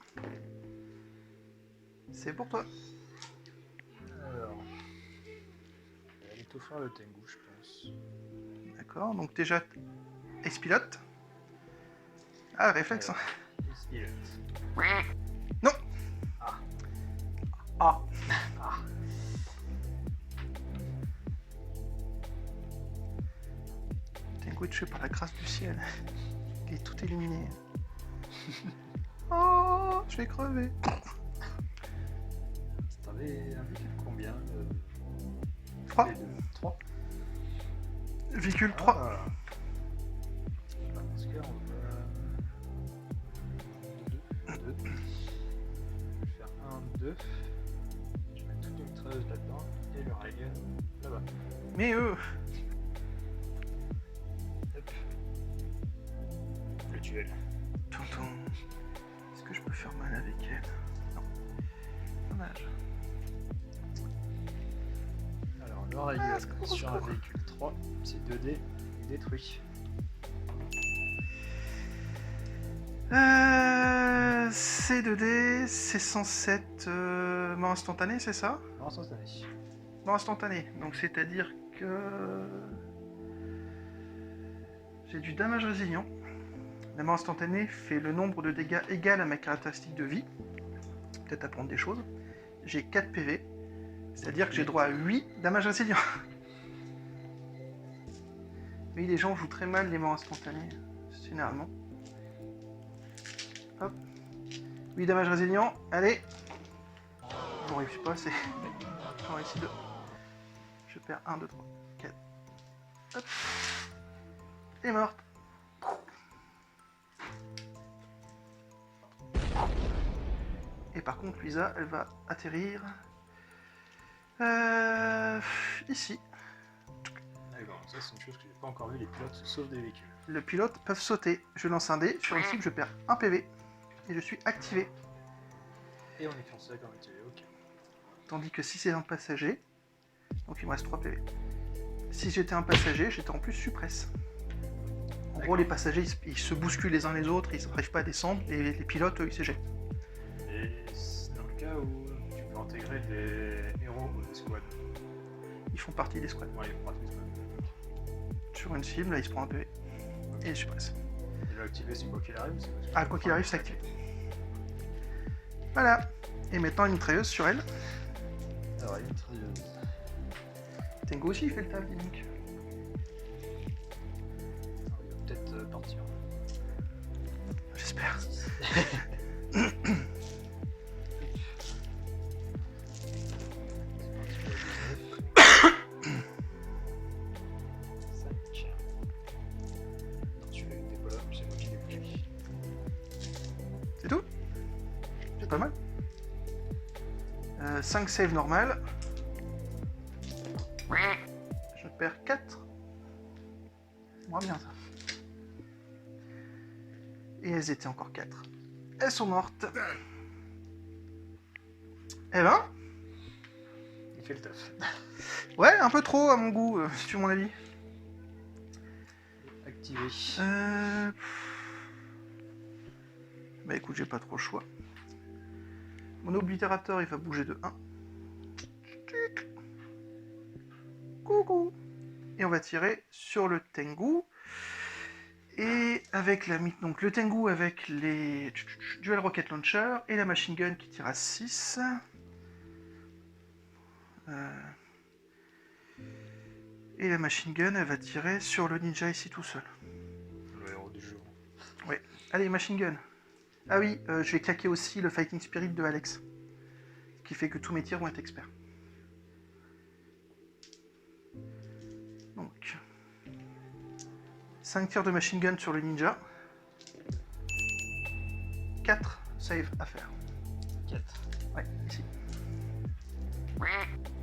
C'est pour toi. Alors. Je vais aller tout faire le Tengu, je pense. D'accord, donc déjà, ex-pilote. Ah, le réflexe. Hein. Pilote. Non. Ah. Ah. Ah. retrouvé tué par la grâce du ciel. Il est tout éliminé. Oh, je vais crever. T'avais un véhicule combien 3. 3. Véhicule 3. Ah. Dans ce cas, on va... 2. Je vais faire 1, 2. Je vais mettre toute une mitrailleuse là-dedans. Et le Raygun là-bas. Mais eux, Hop. Le duel. tonton, est-ce que je peux faire mal avec elle? Non. Dommage. Alors, le Raygun c'est bon, sur un secours. véhicule 3, c'est 2D, il détruit. C2D, c'est censé être mort instantané, c'est ça? Non, instantané. Mort instantané. Donc c'est-à-dire que j'ai du damage résilient. La mort instantanée fait le nombre de dégâts égal à ma caractéristique de vie. Peut-être apprendre des choses. J'ai 4 PV. C'est-à-dire que j'ai droit à 8 damage résilient. Oui, les gens jouent très mal les morts instantanées, généralement. Hop. 8 damage résilient, allez. J'en réussis pas, c'est... J'en réussis 2. Je perds 1, 2, 3, 4. Hop. Et morte. Et par contre, Luisa, elle va atterrir... ici. D'accord, ça c'est une chose que j'ai pas encore vu, les pilotes se sauvent des véhicules. Le pilote peut sauter. Je lance un dé. Sur une cible, je perds 1 PV. Et je suis activé. Et on est fiancé comme activé, ok. Tandis que si c'est un passager, donc il me reste 3 PV. Si j'étais un passager, j'étais en plus suppresse. En gros, les passagers, ils se bousculent les uns les autres, ils n'arrivent pas à descendre, et les pilotes, eux, ils s'éjettent. Et dans le cas où tu peux intégrer des héros ou des squads. Ils font partie des squads. Ouais, ils font partie des squads. Sur une cible, là, il se prend un PV. Et il suppresse. Et le activé, c'est quoi qu'il arrive. Ah, quoi qu'il arrive, c'est activé. Voilà. Et maintenant, une mitrailleuse sur elle. Alors, il est mitrailleuse. Tengo aussi, il fait le taf, dis donc. Alors, il va peut-être partir. J'espère. C'est tout? C'est pas mal. 5 save normal. Je perds 4. C'est moins bien ça. Et elles étaient encore 4. Elles sont mortes. Eh ben, Il fait le taf. ouais, un peu trop à mon goût, si tu veux mon avis. Activé. Bah écoute, j'ai pas trop le choix. Mon oblitérateur, il va bouger de 1. Coucou. Et on va tirer sur le Tengu. Et avec la donc le Tengu avec les Dual Rocket Launcher et la Machine Gun qui tire à 6. Et la Machine Gun, elle va tirer sur le ninja ici tout seul. Le héros du jour. Ouais. Allez, Machine Gun. Ah oui, je vais claquer aussi le Fighting Spirit de Alex. Ce qui fait que tous mes tirs vont être experts. Donc... 5 tirs de Machine Gun sur le ninja. 4 save à faire. 4. Ouais, ici.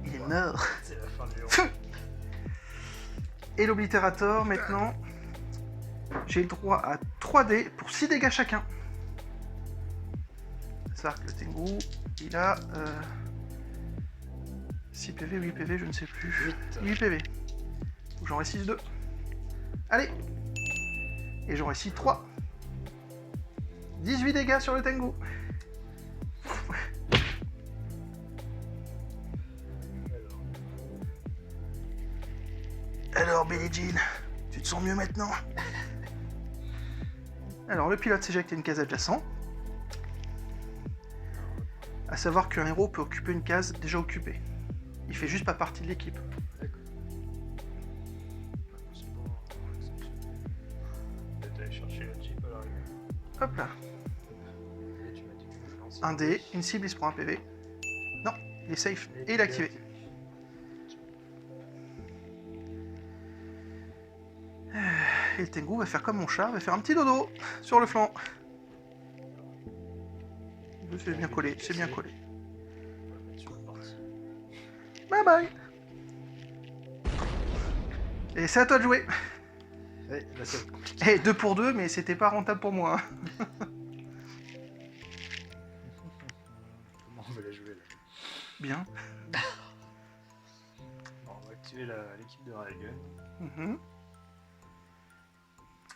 Il est mort. C'est la fin du héros. Et l'oblitérateur, maintenant, j'ai le droit à 3 dés pour 6 dégâts chacun. Ça, le Tengu, il a 6 PV, 8 PV, je ne sais plus. 8 PV. J'en réussis 2. Allez. Et j'en réussis 3. 18 dégâts sur le Tengu. Alors, Billie Jean, tu te sens mieux maintenant? Alors, le pilote s'éjecte une case adjacente. À savoir qu'un héros peut occuper une case déjà occupée. Il fait juste pas partie de l'équipe. D'accord. C'est bon. chez la Jeep à l'arrivée. Hop là. Et tu m'as dit que je pouvais lancer Un dé, une cible, il se prend un PV. Non, il est safe et il est activé. Et le Tengu va faire comme mon chat, va faire un petit dodo sur le flanc. C'est bien collé, c'est bien collé. On va mettre sur le parti. Bye bye. Et c'est à toi de jouer. Ouais, là ça va être compliqué. Eh, 2 pour 2, mais c'était pas rentable pour moi. Comment on va la jouer là? Bien. Bon, on va activer l'équipe de Railgun. Mhm.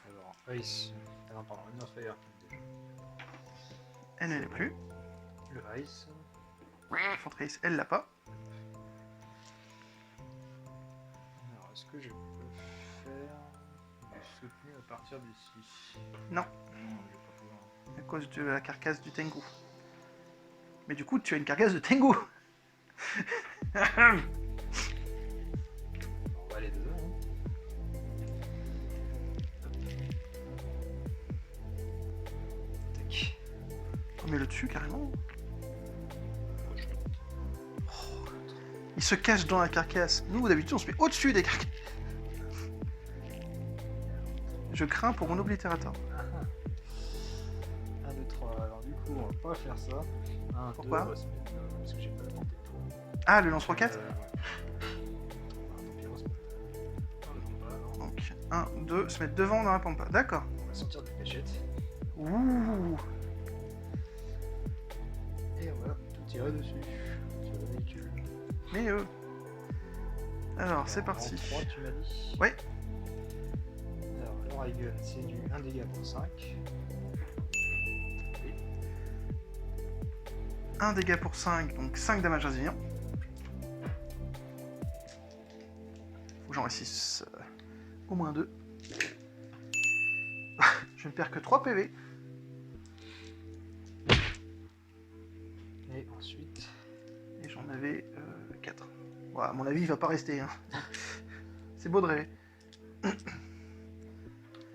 Alors, Ice. Ah non, pardon, Inner Fire. Déjà. Elle ne l'est plus. Le Ice. Fortrace, elle l'a pas. Alors, est-ce que je peux faire du soutenu à partir d'ici? Non. Non, je vais pas pouvoir. À cause de la carcasse du Tengu. Mais du coup, tu as une carcasse de Tengu. On va aller dedans. Hein. Tac. On met le dessus carrément. Il se cache dans la carcasse. Nous, d'habitude, on se met au-dessus des carcasses. Je crains pour mon oblitérateur. 1, 2, 3. Alors, du coup, on va pas faire ça. 1, 2, Pourquoi on va se mettre parce que j'ai pas tenté pour. Ah, le lance-roquette Ouais. Ah, tant pis, on va se mettre dans le combat, alors. Donc, 1, 2, se mettre devant dans la pampa. D'accord. On va sortir des cachettes. Ouh. Et on va tout tirer dessus. Sur le véhicule. Mais alors, c'est parti. 3, tu m'as dit. Ouais. Alors, le Railgun, c'est du 1 dégât pour 5. 1 dégât pour 5, donc 5 dommages résilient. Faut que j'en réussisse au moins 2. Je ne perds que 3 PV. Et ensuite, Et j'en avais 4. Bon, à mon avis, il va pas rester. Hein. C'est beau de rêver. et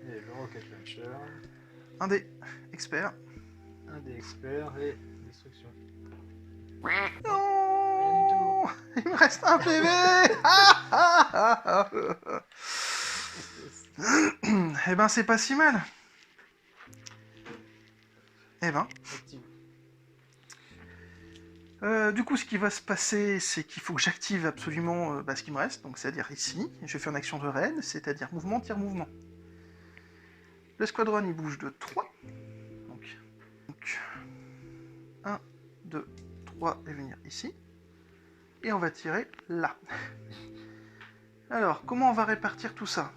le Rocket Launcher, 1 dé, expert. 1 des experts et destruction. Non, il me reste un PV. Eh ben, c'est pas si mal. Eh ben. Active. Du coup, ce qui va se passer, c'est qu'il faut que j'active absolument ce qui me reste, donc c'est-à-dire ici. Je fais une action de raid, c'est-à-dire mouvement, tir, mouvement. Le squadron, il bouge de 3. Donc 1, 2, 3, et venir ici. Et on va tirer là. Alors, comment on va répartir tout ça?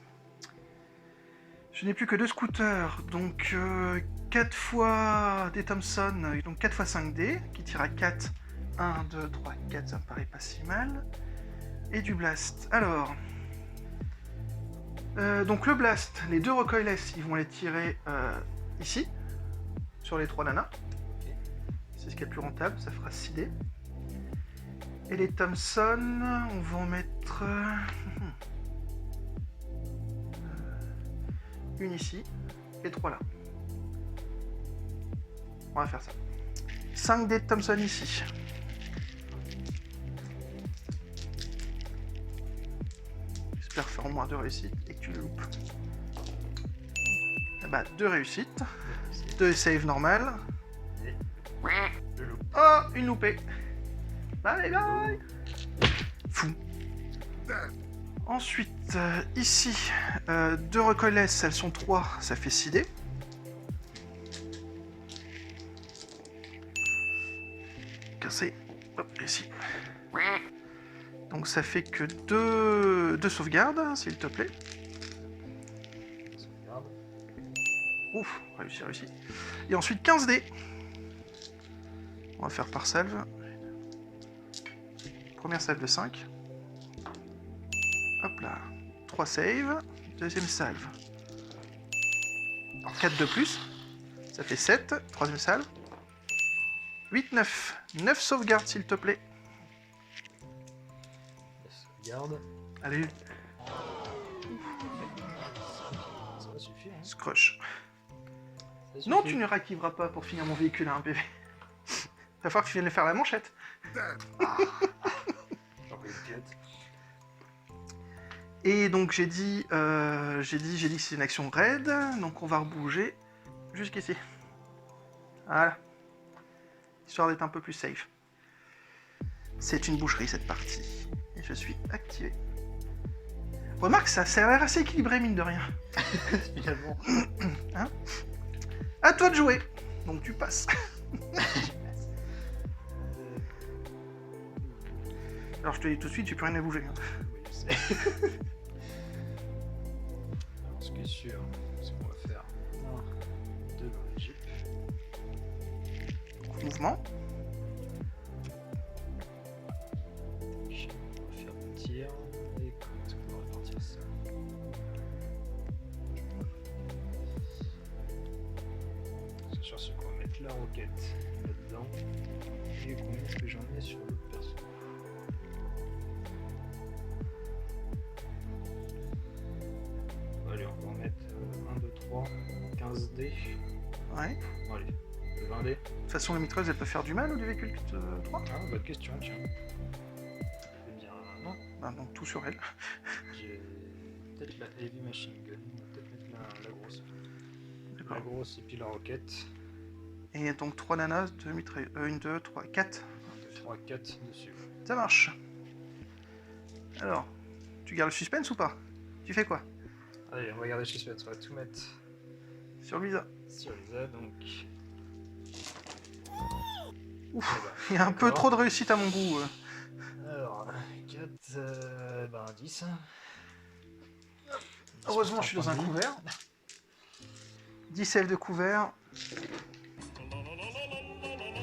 Je n'ai plus que 2 scooters, donc 4 fois des Thompson, donc 4 fois 5 dés, qui tirent à 4. 1, 2, 3, 4, ça me paraît pas si mal. Et du blast. Alors, donc le blast, les 2 recoilless, ils vont les tirer ici, sur les 3 nanas. C'est ce qui est le plus rentable, ça fera 6 dés. Et les Thompson, on va en mettre une ici et 3 là. On va faire ça. 5 dés de Thompson ici. J'espère faire au moins 2 réussites et que tu le loupes. Ah bah, 2 réussites. 2 save normal. Je loupe. Oh, une loupée. Bye bye. Fou. Ensuite, ici, 2 recoilless, elles sont 3, ça fait 6 dés. Cassé. Hop, ici. Donc ça fait que 2 sauvegardes, s'il te plaît. Sauvegarde. Ouf, réussi, réussi. Et ensuite 15 dés. On va faire par salve. Première salve de 5. Hop là. 3 saves. Deuxième salve. 4 de plus. Ça fait 7. Troisième salve. 8, 9. 9 sauvegardes, s'il te plaît. Sauvegarde. Allez, Ça va suffire. Hein. scrush. Ça Non, suffit. tu ne réactiveras pas pour finir mon véhicule à un PV. Va falloir que tu viennes faire la manchette. J'en prie une pilote. Et donc j'ai dit que c'est une action raid, donc on va rebouger jusqu'ici. Voilà. Histoire d'être un peu plus safe. C'est une boucherie cette partie. Et je suis activé. Remarque, ça a l'air assez équilibré mine de rien. Finalement. Hein? À toi de jouer. Donc tu passes. Alors je te dis tout de suite, j'ai plus rien à bouger. Hein. Oui, je sais. Alors, ce qui est sûr, c'est qu'on va faire 1, 2 dans les jeeps. Donc, mouvement. On va faire un tir. Et comment est-ce qu'on va répartir ça? C'est sûr, c'est qu'on va mettre la roquette là-dedans. Et combien est-ce que j'en ai sur l'autre perso? Allez, on va en mettre 1, 2, 3, 15 dés. Ouais. Bon, allez, 20 dés. De toute façon, la mitrailleuse, elle peut faire du mal au véhicule 3. Ah, bonne question, tiens. Eh bien, non. Bah, donc tout sur elle. J'ai peut-être la heavy machine gun. On va peut-être mettre la grosse. La D'accord. grosse et puis la roquette. Et donc 3 nanas, 2 mitrailleuses. 1, 2, 3, 4. 1, 2, 3, 4 dessus. Ça marche. Alors, tu gardes le suspense ou pas? Tu fais quoi? Allez, on va garder le suspense. On va tout mettre Sur le visa. sur les A, donc. Ouf, Eh ben, il y a un peu d'accord. trop de réussite à mon goût. Alors, 4, ben 10. Heureusement, je suis dans un couvert. 10 sèves de couvert.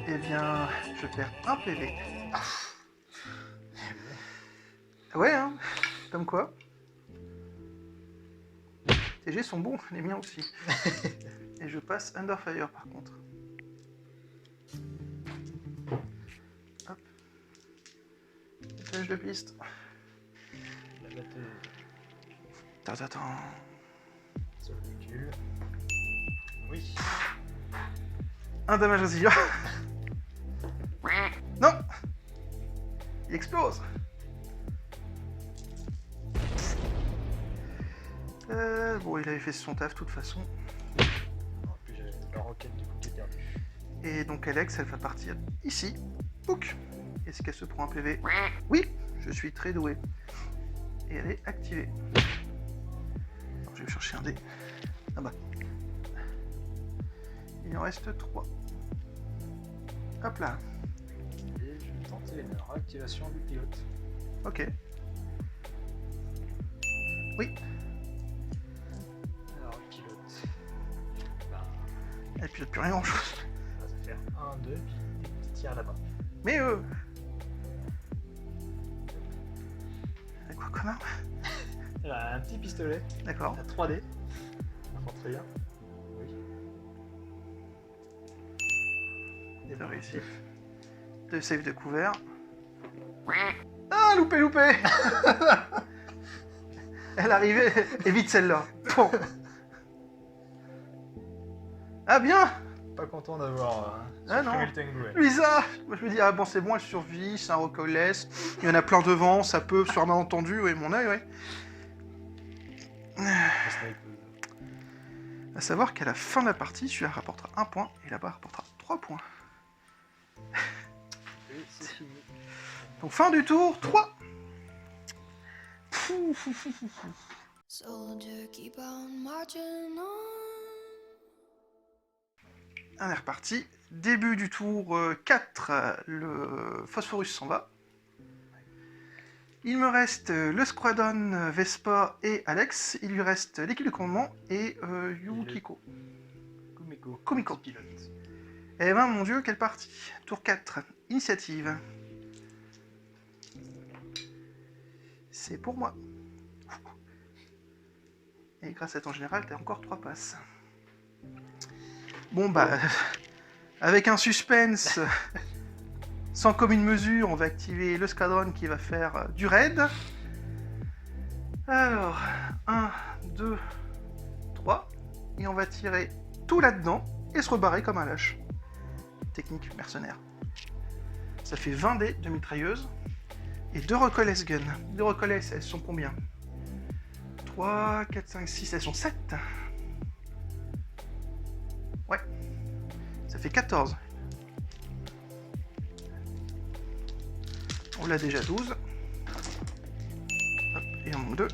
Eh bien, je perds un PV. Ouais, hein. Comme quoi. TG sont bons, les miens aussi. Et je passe Under Fire par contre. Hop. Flèche de piste. La batterie Attends. sur le véhicule. Oui. Un dommage résiduel. Non. Il explose. Bon, il avait fait son taf de toute façon. En plus, j'avais la roquette du coup qui est perdue. Et donc Alex, elle va partir ici. Pouc. Est-ce qu'elle se prend un PV? Oui, je suis très doué. Et elle est activée. Alors, je vais chercher un dé. Ah bah. Il en reste 3. Hop là. Et je vais tenter une réactivation du pilote. Ok. Oui, Alors, le pilote. Ben, elle pilote plus rien grand chose. ça va faire 1, 2, puis des petits tirs là-bas. Mais quoi comme arme? Elle a un petit pistolet. D'accord. À 3D. Infanterie. Oui. Et T'as bon, réussi. 2 saves de couvert. Ah, loupé. Elle arrivait, évite celle-là. Bon. Ah bien. Pas content d'avoir Ah non. supprimé le tango, ouais. Luisa. Moi je me dis, ah bon c'est bon, elle survit, c'est un recolless. Il y en a plein devant, ça peut sur un malentendu, oui, mon œil, ouais. La snipeuse. À savoir qu'à la fin de la partie, celui-là rapportera 1 point et là-bas rapportera 3 points. Et c'est fini. Donc fin du tour, 3. Soldier, keep on marching on. On est reparti. Début du tour 4, le Phosphorus s'en va. Il me reste le Squadron, Vespa et Alex. Il lui reste l'équipe de commandement et Yukiko. Kumiko. Petit pilote. Eh ben mon dieu, quelle partie. Tour 4, initiative. C'est pour moi. Et grâce à ton général, t'as encore 3 passes. Bon bah, avec un suspense sans commune mesure, on va activer le Squadron qui va faire du raid. Alors, 1, 2, 3. Et on va tirer tout là-dedans. et se rebarrer comme un lâche. Technique mercenaire. Ça fait 20 dés de mitrailleuse et 2 recoil gun. 2 recoil, elles sont combien? 3, 4, 5, 6, elles sont 7. Ouais. Ça fait 14. On l'a déjà 12. Hop, et on manque 2.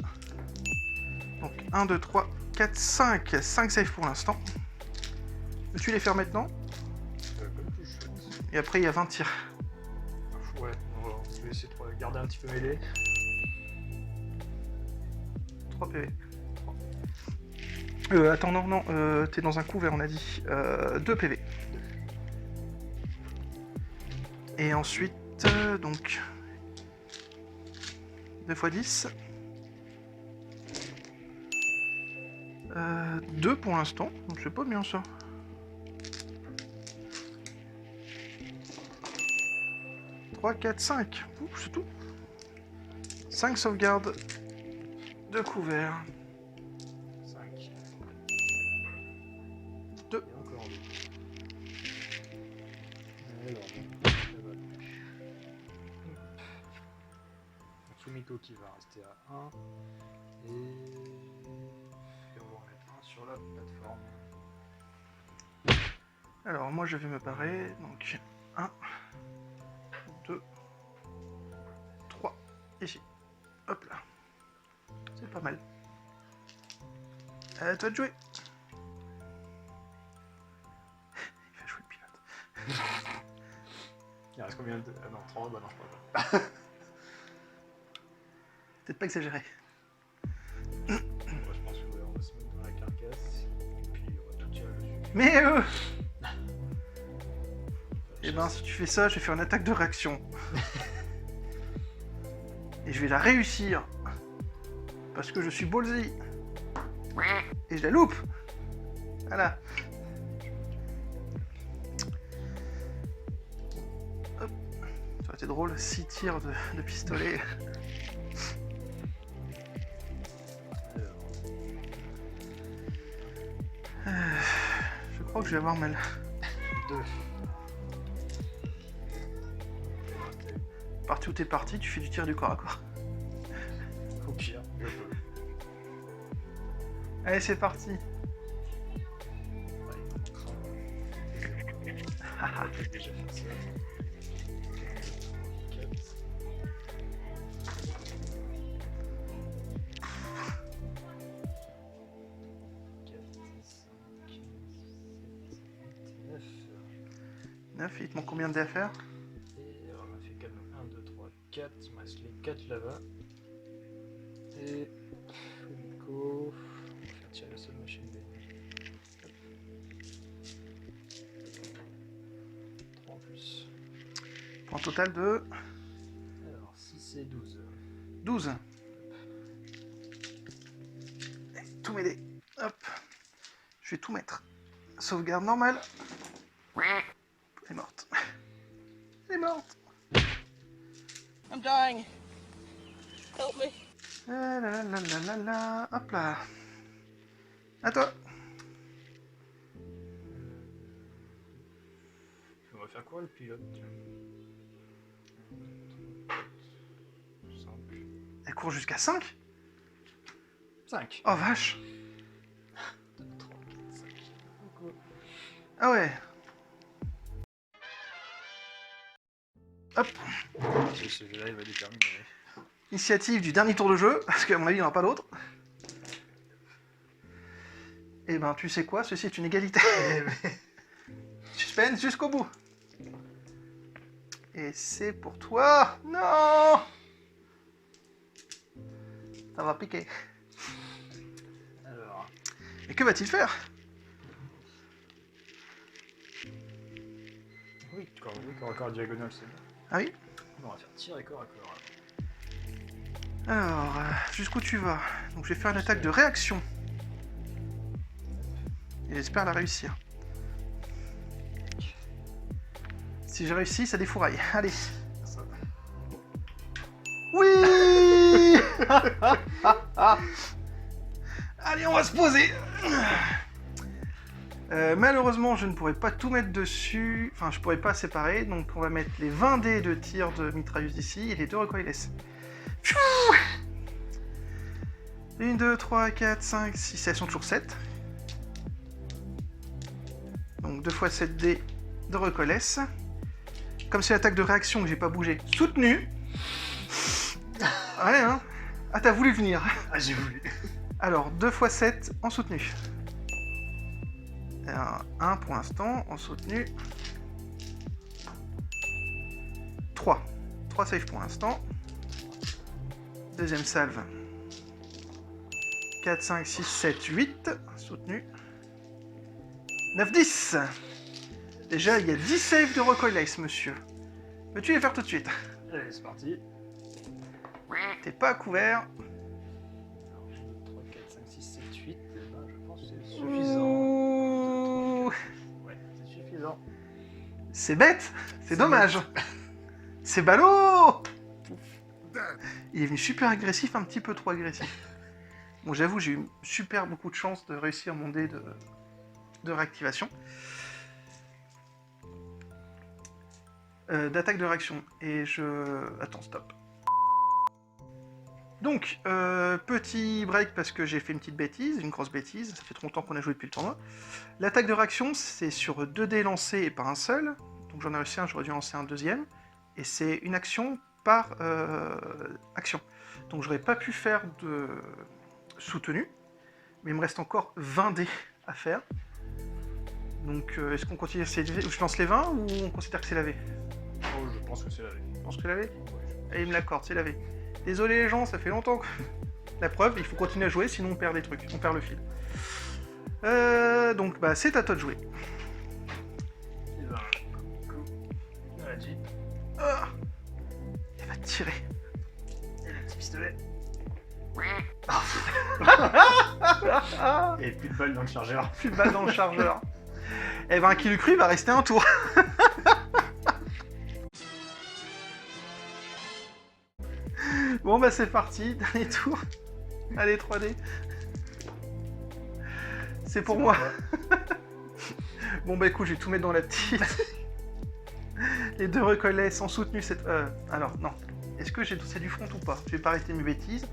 Donc 1, 2, 3, 4, 5. 5 saves pour l'instant. Veux-tu les faire maintenant? Comme tu souhaites. Et après il y a 20 tirs. Ouais, je vais essayer de garder un petit peu mêlé. 3 PV. Attends, non, t'es dans un couvert, on a dit. 2 PV. Et ensuite, donc... 2 x 10. 2 pour l'instant, donc c'est pas bien ça. « 3, 4, 5. Ouh, c'est tout. 5 sauvegardes de couvert. 5. 2. Et encore 2. Alors, bon, ça va. Fumiko qui va rester à 1. Et on va en mettre un sur la plateforme. Alors moi je vais me parer, donc 1, 2, 3, ici. Hop là. C'est pas mal. À toi de jouer. Il va jouer le pilote. Il reste combien de... Ah non, 3, bah non, je crois pas. Peut-être pas exagéré. Moi, je pense qu'on va se mettre dans la carcasse. Et puis on va tout tirer dessus. Mais eh ben si tu fais ça, je vais faire une attaque de réaction. Et je vais la réussir. Parce que je suis ballsy. Et je la loupe. Voilà. Hop. Ça aurait été drôle, 6 tirs de pistolet. Je crois que je vais avoir mal. 2. Parti où t'es parti, tu fais du tir du corps à corps. Au pire, je peux. Allez, c'est parti. Ouais, on va peut-être déjà faire ça. 4. 9. 9, il te manque combien de dés à faire? Et on a fait 4, 1, 2, 3, 4. Il me reste les 4 là-bas. Et Fumiko. On va faire tirer la seule machine gun. 3 en plus. Pour un total de Alors 6 et 12. 12. Tous mes dés. Hop. Je vais tout mettre. Sauvegarde normale. Elle est morte. Elle est morte. I'm dying. Help me. Ah là là là là là là. Hop là. À toi. On va faire quoi le pilote? 5. Elle court jusqu'à 5. 5. Oh vache. 2, 3, 4, 5. Ah ouais. Hop. Ce jeu-là, il va déterminer. Initiative du dernier tour de jeu, parce qu'à mon avis, il n'y en aura pas d'autre. Et ben, tu sais quoi, ceci est une égalité. Suspense jusqu'au bout. Et c'est pour toi. Non. Ça va piquer. Alors, Et que va-t-il faire? oui, corps à corps diagonale, c'est bon. Ah oui. On va faire tir et corps à corps. Alors, jusqu'où tu vas? Donc je vais faire une attaque de réaction. Et j'espère la réussir. Si j'ai réussi, ça défouraille. Allez. Ça. Oui. Allez, on va se poser. Malheureusement, je ne pourrais pas tout mettre dessus, enfin, je pourrais pas séparer, donc on va mettre les 20 dés de tir de mitrailleuse ici et les 2 recoilless. 1, 2, 3, 4, 5, 6, elles sont toujours 7. Donc 2 fois 7 dés de recoilless. Comme c'est l'attaque de réaction que j'ai pas bougé, soutenu. Ouais, hein. Ah, t'as voulu venir. Ah, j'ai voulu. Alors, 2 fois 7 en soutenu. 1 pour l'instant, en soutenu. 3. 3 saves pour l'instant. Deuxième salve. 4, 5, 6, 7, 8. Soutenu. 9, 10. Déjà, il y a 10 saves de recoilless, monsieur. Peux-tu les faire tout de suite? Allez, c'est parti. T'es pas à couvert. 3, 4, 5, 6, 7, 8. Je pense que c'est suffisant. Ouh. Ouais, c'est suffisant. C'est bête. C'est C'est dommage. C'est ballot. Il est venu super agressif, un petit peu trop agressif. Bon, j'avoue, j'ai eu super beaucoup de chance de réussir mon dé de réactivation. D'attaque de réaction. Et je... Attends, stop. Donc, petit break parce que j'ai fait une petite bêtise, une grosse bêtise. Ça fait trop longtemps qu'on a joué depuis le tournoi. L'attaque de réaction, c'est sur 2 dés lancés et pas un seul. Donc j'en ai réussi un, j'aurais dû lancer un deuxième. Et c'est une action par action. Donc j'aurais pas pu faire de soutenu. Mais il me reste encore 20 dés à faire. Donc est-ce qu'on continue? Je lance les 20 ou on considère que c'est lavé? Oh, je pense que c'est la vie. Je pense que c'est lavé. Ouais. Et il me l'accorde, c'est lavé. Désolé les gens, ça fait longtemps que... La preuve, il faut continuer à jouer, sinon on perd des trucs, on perd le fil. Donc bah c'est à toi de jouer. Et ben, on l'a dit. Ah, il va tirer. Et le petit pistolet. Ah, Et plus de balles dans le chargeur. plus de balle dans le chargeur. Eh ben qui l'eût cru, il va rester un tour. Bon bah c'est parti, dernier tour. Allez 3D. C'est pour moi. Bon bah écoute, je vais tout mettre dans la petite. Les 2 recoilless sont soutenus cette... alors non. Est-ce que c'est du front ou pas? Je vais pas arrêter mes bêtises.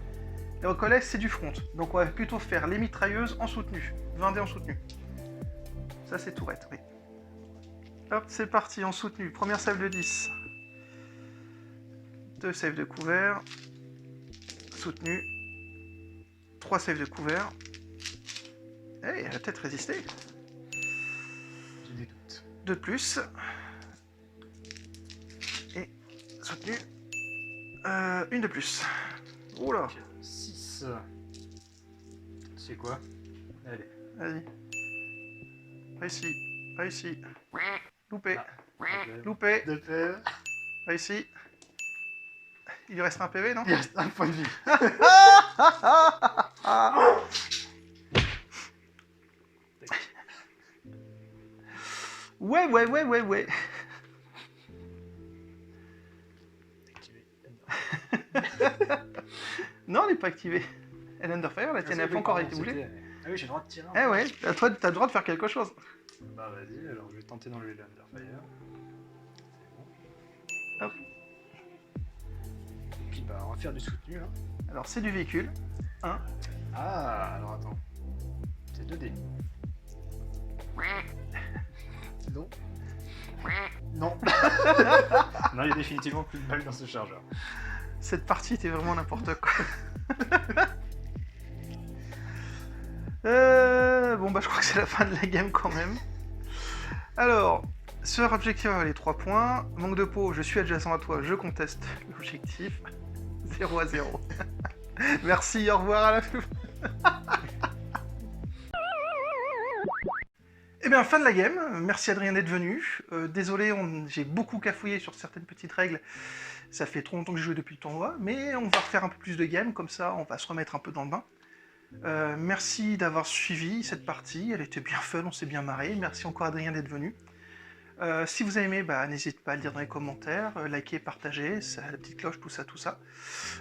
Les recoilless c'est du front. Donc on va plutôt faire les mitrailleuses en soutenu. 20 dés en soutenu. Ça c'est tourette, oui. Hop, c'est parti, en soutenu. Première save de 10. 2 saves de couvert. Soutenu. 3 saves de couvert. Eh, elle a peut-être résisté. J'ai des doutes. 2 de plus. Et soutenu. 1 de plus. Oula, 6. C'est quoi? Allez. vas-y. Réussi. Réussi. Loupé. Ah, Loupé. de PV. Réussi. Il lui reste un PV, non? Il reste un point de vie. Ouais, ouais, ouais, ouais, ouais. Activé. Non, elle n'est pas activée. Elle est Underfire, la tienne n'a pas encore été bougée. Ah oui, j'ai le droit de tirer. Eh ouais, toi, t'as le droit de faire quelque chose. Bah vas-y, alors je vais tenter d'enlever le Underfire. C'est bon. Hop. Et puis bah on va faire du soutenu hein. Alors, c'est du véhicule. Ah, alors attends. C'est 2D. Non. Non. Non, il y a définitivement plus de balles dans ce chargeur. Cette partie était vraiment n'importe quoi. Bon, bah, je crois que c'est la fin de la game quand même. Alors, sur objectif, les 3 points. Manque de peau, je suis adjacent à toi, je conteste l'objectif. 0 à 0. Merci, au revoir à la fin. Eh bien, fin de la game. Merci Adrien d'être venu. Désolé, j'ai beaucoup cafouillé sur certaines petites règles. Ça fait trop longtemps que j'ai joué depuis le tournoi, mais on va refaire un peu plus de games, comme ça on va se remettre un peu dans le bain. Merci d'avoir suivi cette partie, elle était bien fun, on s'est bien marré. Merci encore Adrien d'être venu. Si vous avez aimé, bah, n'hésitez pas à le dire dans les commentaires, likez, partagez, la petite cloche, tout ça, tout ça.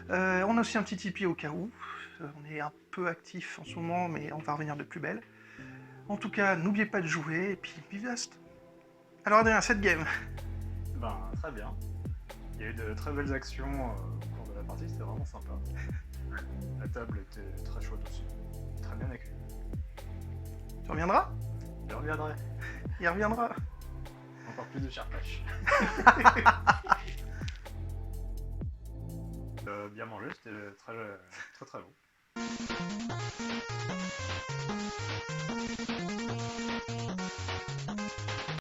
On a aussi un petit Tipeee au cas où. On est un peu actif en ce moment, mais on va revenir de plus belle. En tout cas, n'oubliez pas de jouer et puis vivaste. Alors Adrien, cette game. Ben, très bien. Il y a eu de très belles actions au cours de la partie, c'était vraiment sympa. La table était très chouette aussi. Très bien accueillie. Tu reviendras? Je reviendrai. Il reviendra. Encore plus de charpage. Bien mangé, c'était très bon.